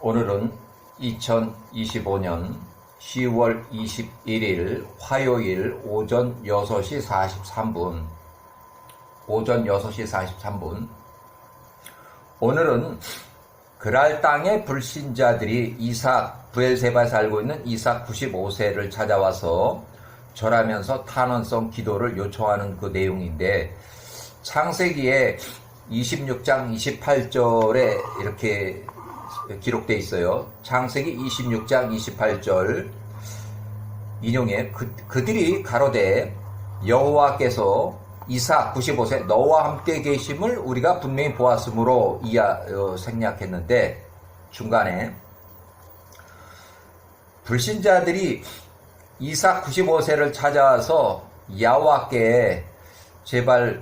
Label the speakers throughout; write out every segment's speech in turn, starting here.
Speaker 1: 오늘은 2025년 10월 21일 화요일 오전 6시 43분 오늘은 그랄 땅의 불신자들이 이삭, 브엘세바에 살고 있는 이삭 95세를 찾아와서 절하면서 탄원성 기도를 요청하는 그 내용인데, 창세기에 26장 28절에 이렇게 기록되어 있어요. 창세기 26장 28절 인용에 그들이 가로되 여호와께서 이삭 95세 너와 함께 계심을 우리가 분명히 보았으므로 생략했는데, 중간에 불신자들이 이삭 95세를 찾아와서 여호와께 제발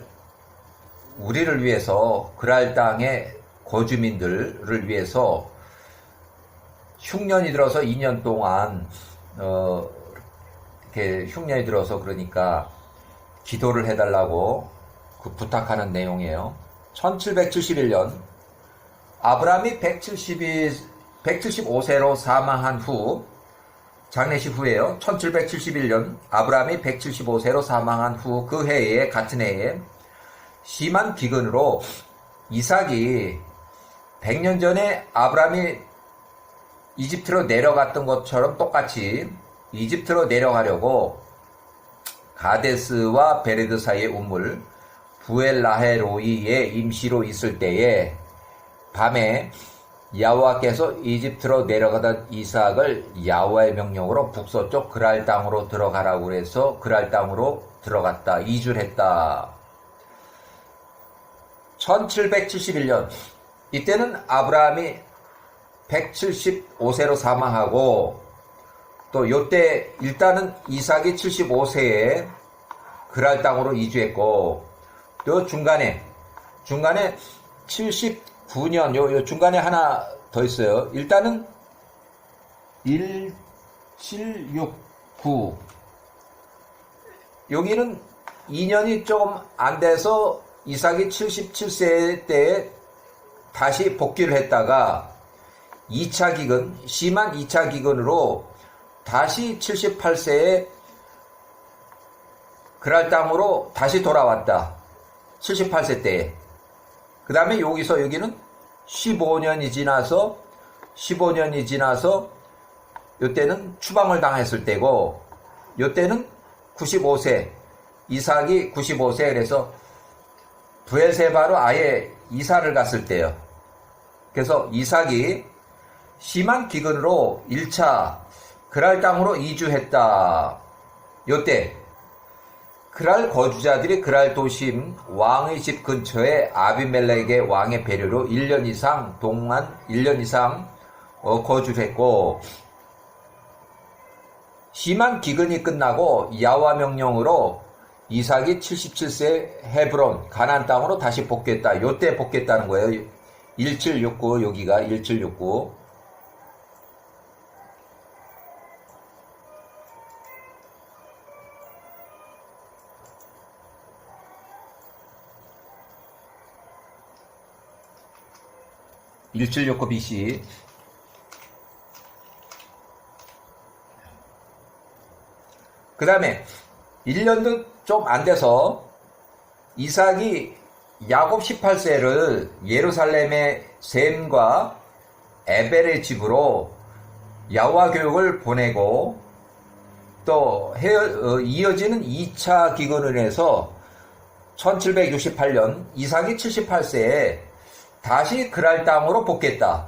Speaker 1: 우리를 위해서 그랄 땅의 거주민들을 위해서 흉년이 들어서 2년 동안 이렇게 흉년이 들어서 그러니까 기도를 해달라고 부탁하는 내용이에요. 1771년 아브라함이 175세로 사망한 후, 장례식 후에요. 1771년 아브라함이 175세로 사망한 후 그 해에, 같은 해에 심한 기근으로 이삭이 100년 전에 아브라함이 이집트로 내려갔던 것처럼 똑같이 이집트로 내려가려고 가데스와 베레드 사이의 우물 부엘라헤로이에 임시로 있을 때에 밤에 야호와께서 이집트로 내려가던 이삭을 야호와의 명령으로 북서쪽 그랄 땅으로 들어가라고 해서 그랄 땅으로 들어갔다. 이주를 했다. 1771년 이때는 아브라함이 175세로 사망하고, 또 요때 일단은 이삭이 75세에 그랄 땅으로 이주했고, 또 중간에 79년 요 중간에 하나 더 있어요. 일단은 1769 여기는 2년이 조금 안 돼서 이삭이 77세 때에 다시 복귀를 했다가 2차 기근, 심한 2차 기근으로 다시 78세에 그랄 땅으로 다시 돌아왔다. 78세 때에. 그 다음에 여기는 15년이 지나서 요때는 추방을 당했을 때고, 요때는 95세, 이삭이 95세, 그래서 브엘세바로 아예 이사를 갔을 때요. 그래서 이삭이 심한 기근으로 1차 그랄 땅으로 이주했다. 요때 그랄 거주자들이 그랄 도심 왕의 집 근처에 아비멜렉의 왕의 배려로 1년 이상 거주를 했고, 심한 기근이 끝나고 야호와 명령으로 이삭이 77세 헤브론 가나안 땅으로 다시 복귀했다. 요때 복귀했다는 거예요. 1769 여기가 1769. (1769 BC) 그 다음에 1년도 좀 안 돼서 이삭이 야곱 18세를 예루살렘의 셈과 에벨의 집으로 야호와 교육을 보내고, 또 이어지는 2차 기근을 해서 1768년 이삭이 78세에 다시 그랄 땅으로 복귀했다.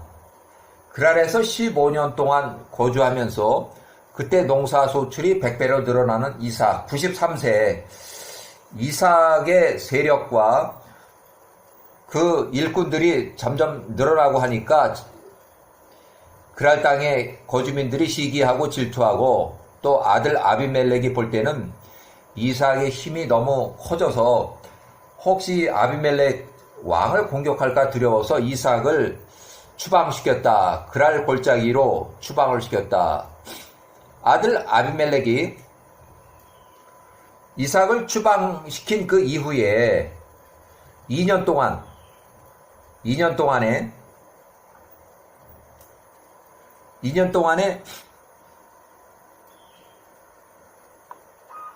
Speaker 1: 그랄에서 15년 동안 거주하면서 그때 농사 소출이 100배로 늘어나는 이삭 93세, 이삭의 세력과 그 일꾼들이 점점 늘어나고 하니까 그랄 땅의 거주민들이 시기하고 질투하고, 또 아들 아비멜렉이 볼 때는 이삭의 힘이 너무 커져서 혹시 아비멜렉 왕을 공격할까 두려워서 이삭을 추방시켰다. 그랄 골짜기로 추방을 시켰다. 아들 아비멜렉이 이삭을 추방시킨 그 이후에 2년 동안에 2년 동안에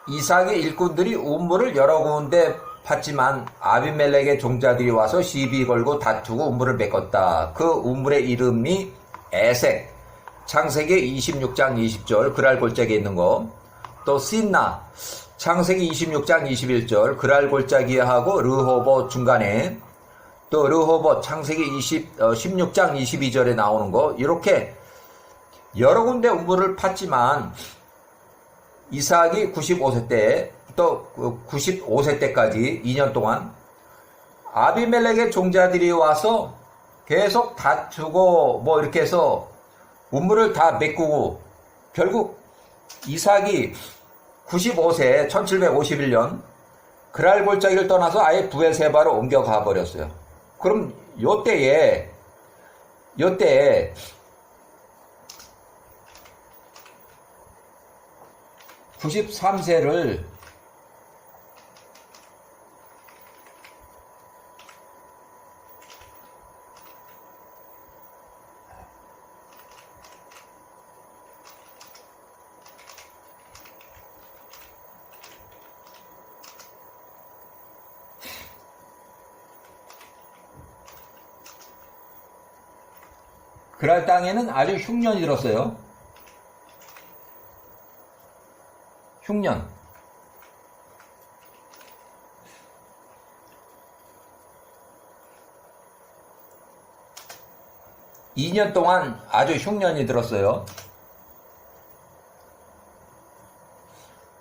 Speaker 1: 이삭의 일꾼들이 우물을 여러 군데 팠지만 아비멜렉의 종자들이 와서 시비 걸고 다투고 우물을 메꿨다. 그 우물의 이름이 에색. 창세기 26장 20절 그랄 골짜기에 있는 거. 또 신나. 창세기 26장 21절 그랄 골짜기에 하고 르호보 중간에. 또 르호보 창세기 16장 22절에 나오는 거. 이렇게 여러 군데 우물을 팠지만 이삭이 95세 때 또 95세 때까지 2년 동안 아비멜렉의 종자들이 와서 계속 다투고 뭐 이렇게 해서 우물을 다 메꾸고 결국 이삭이 95세 1751년 그랄 골짜기를 떠나서 아예 부엘세바로 옮겨가 버렸어요. 그럼 요때에 93세를 그랄 땅에는 아주 흉년이 들었어요. 흉년. (2년) 동안 아주 흉년이 들었어요.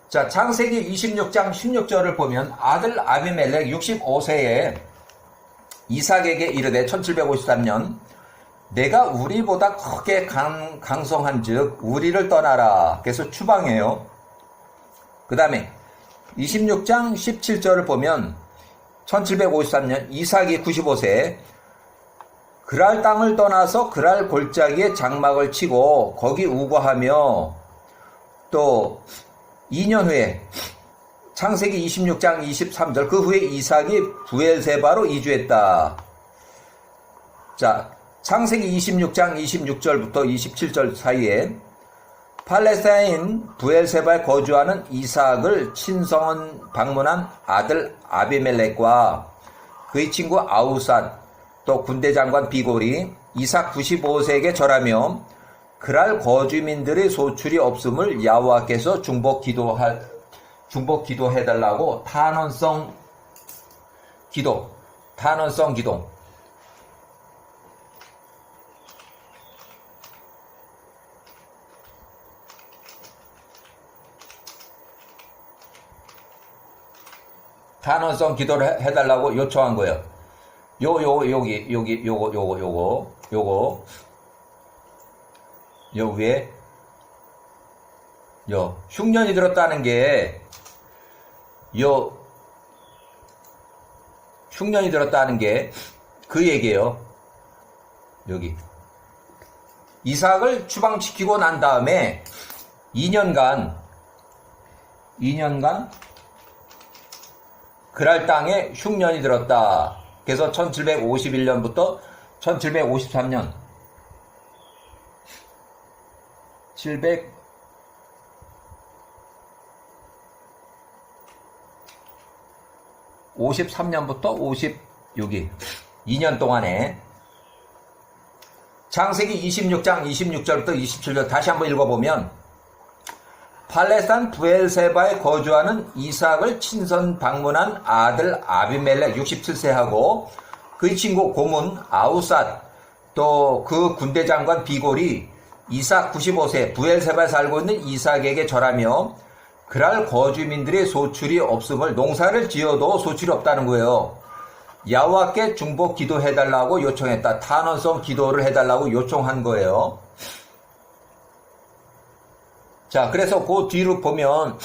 Speaker 1: 자, 창세기 26장 16절을 보면 아들 아비멜렉 65세에 이삭에게 이르되 1753년 내가 우리보다 크게 강성한 즉 우리를 떠나라. 그래서 추방해요. 그 다음에 26장 17절을 보면 1753년 이삭이 95세 그랄 땅을 떠나서 그랄 골짜기에 장막을 치고 거기 우거하며 또 2년 후에 창세기 26장 23절 그 후에 이삭이 부엘세바로 이주했다. 자, 창세기 26장 26절부터 27절 사이에 팔레스타인 부엘세바에 거주하는 이삭을 친성 방문한 아들 아비멜렉과 그의 친구 아우삿 또 군대 장관 비골이 이삭 95세에게 절하며 그랄 거주민들의 소출이 없음을 여호와께서 중복 기도해달라고 탄원성 기도 탄원성 기도를 해달라고 요청한 거예요. 요 위에 흉년이 들었다는 게 흉년이 들었다는 게 그 얘기예요. 여기 이삭을 추방시키고 난 다음에 2년간 그랄 땅에 흉년이 들었다. 그래서 1751년부터 1753년 753년부터 56이 2년 동안에 창세기 26장 26절부터 27절 다시 한번 읽어보면 팔레스타인 부엘세바에 거주하는 이삭을 친선 방문한 아들 아비멜렉 67세하고 그의 친구 고문 아우삿 또 그 군대 장관 비골이 이삭 95세 부엘세바에 살고 있는 이삭에게 절하며 그랄 거주민들의 소출이 없음을 농사를 지어도 소출이 없다는 거예요. 여호와께 중복 기도해달라고 요청했다. 탄원성 기도를 해달라고 요청한 거예요. 자, 그래서 그 뒤로 보면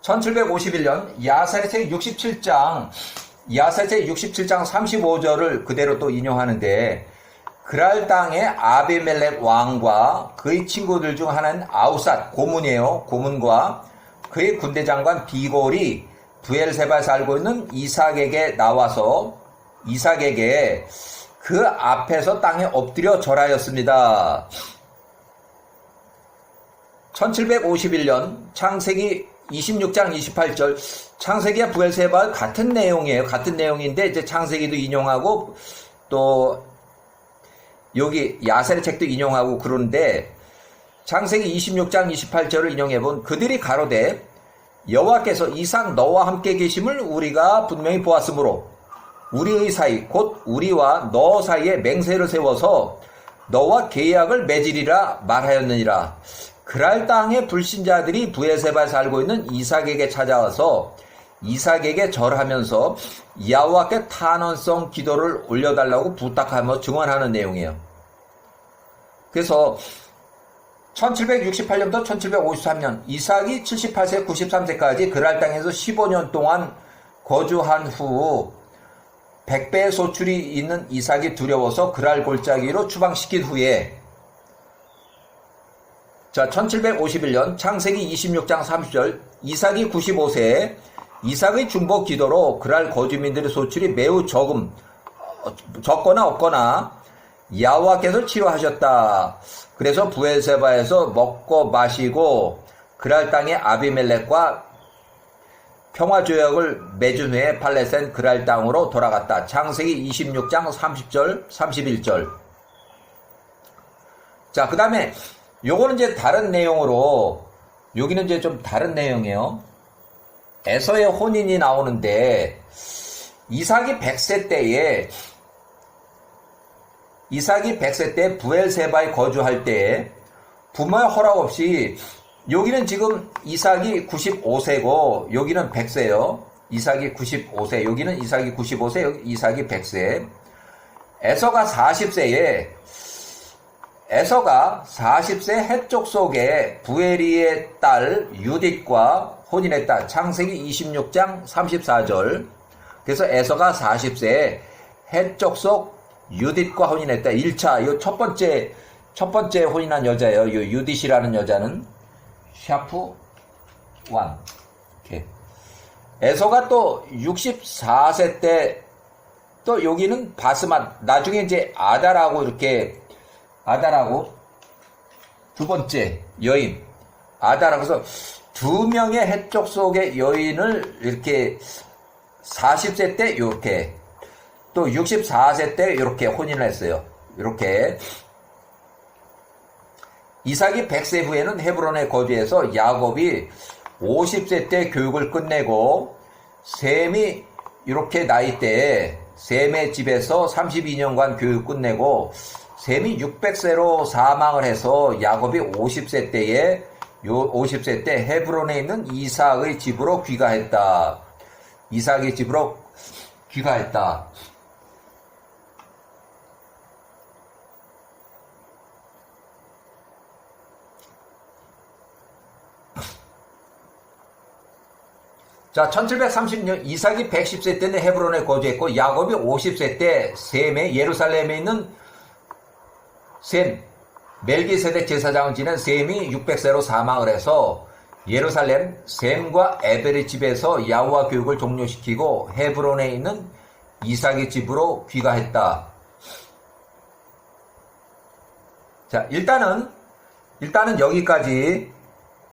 Speaker 1: 1751년 야사렛의 67장 35절을 그대로 또 인용하는데 그랄 땅의 아비멜렉 왕과 그의 친구들 중 하나는 아우삿 고문이에요. 고문과 그의 군대 장관 비골이 부엘세바에 살고 있는 이삭에게 나와서 이삭에게 그 앞에서 땅에 엎드려 절하였습니다. 1751년 창세기 26장 28절, 창세기와 브엘세바 같은 내용이에요. 같은 내용인데 이제 창세기도 인용하고 또 여기 야셀의 책도 인용하고 그러는데, 창세기 26장 28절을 인용해본 그들이 가로되 여호와께서 이삭 너와 함께 계심을 우리가 분명히 보았으므로 우리의 사이 곧 우리와 너 사이에 맹세를 세워서 너와 계약을 맺으리라 말하였느니라. 그랄 땅의 불신자들이 브엘세바에 살고 있는 이삭에게 찾아와서 이삭에게 절하면서 여호와께 탄원성 기도를 올려달라고 부탁하며 증언하는 내용이에요. 그래서 1768년부터 1753년 이삭이 78세 93세까지 그랄 땅에서 15년 동안 거주한 후 100배의 소출이 있는 이삭이 두려워서 그랄 골짜기로 추방시킨 후에, 자, 1751년 창세기 26장 30절, 이삭이 95세에 이삭의 중보 기도로 그랄 거주민들의 소출이 매우 적거나 없거나 여호와께서 치료하셨다. 그래서 브엘세바에서 먹고 마시고 그랄 땅의 아비멜렉과 평화조약을 맺은 후에 팔레스타인 그랄 땅으로 돌아갔다. 창세기 26장 30절 31절. 자, 그 다음에 요거는 이제 다른 내용으로, 여기는 이제 좀 다른 내용이에요. 에서의 혼인이 나오는데, 이삭이 100세 때 브엘세바에 거주할 때 부모의 허락 없이, 여기는 지금 이삭이 95세고 여기는 100세요. 이삭이 95세, 여기는 이삭이 95세, 여기 이삭이 100세. 에서가 40세 해쪽 속에 부에리의 딸 유딧과 혼인했다. 창세기 26장 34절. 그래서 에서가 40세에 해쪽 속 유딧과 혼인했다. 1차, 이 첫 번째 혼인한 여자예요. 이 유딧이라는 여자는 샤프 1. 이렇게. 에서가 또 64세 때 또 여기는 바스맛, 나중에 이제 아달하고 두 번째 여인 아달하고 해서 두 명의 해쪽 속의 여인을 이렇게 40세 때 이렇게, 또 64세 때 이렇게 혼인을 했어요. 이렇게. 이삭이 100세 후에는 헤브론에 거주해서 야곱이 50세 때 교육을 끝내고 셈이 이렇게 나이 때에 셈의 집에서 32년간 교육 끝내고 셈이 600세로 사망을 해서 야곱이 50세 때에 50세 때 헤브론에 있는 이삭의 집으로 귀가했다. 이삭의 집으로 귀가했다. 자, 1730년 이삭이 110세 때는 헤브론에 거주했고 야곱이 50세 때 셈의 예루살렘에 있는 셈, 멜기세덱 제사장을 지낸 셈이 600세로 사망을 해서 예루살렘 셈과 에벨의 집에서 여호와 교육을 종료시키고 헤브론에 있는 이삭의 집으로 귀가했다. 자, 일단은 여기까지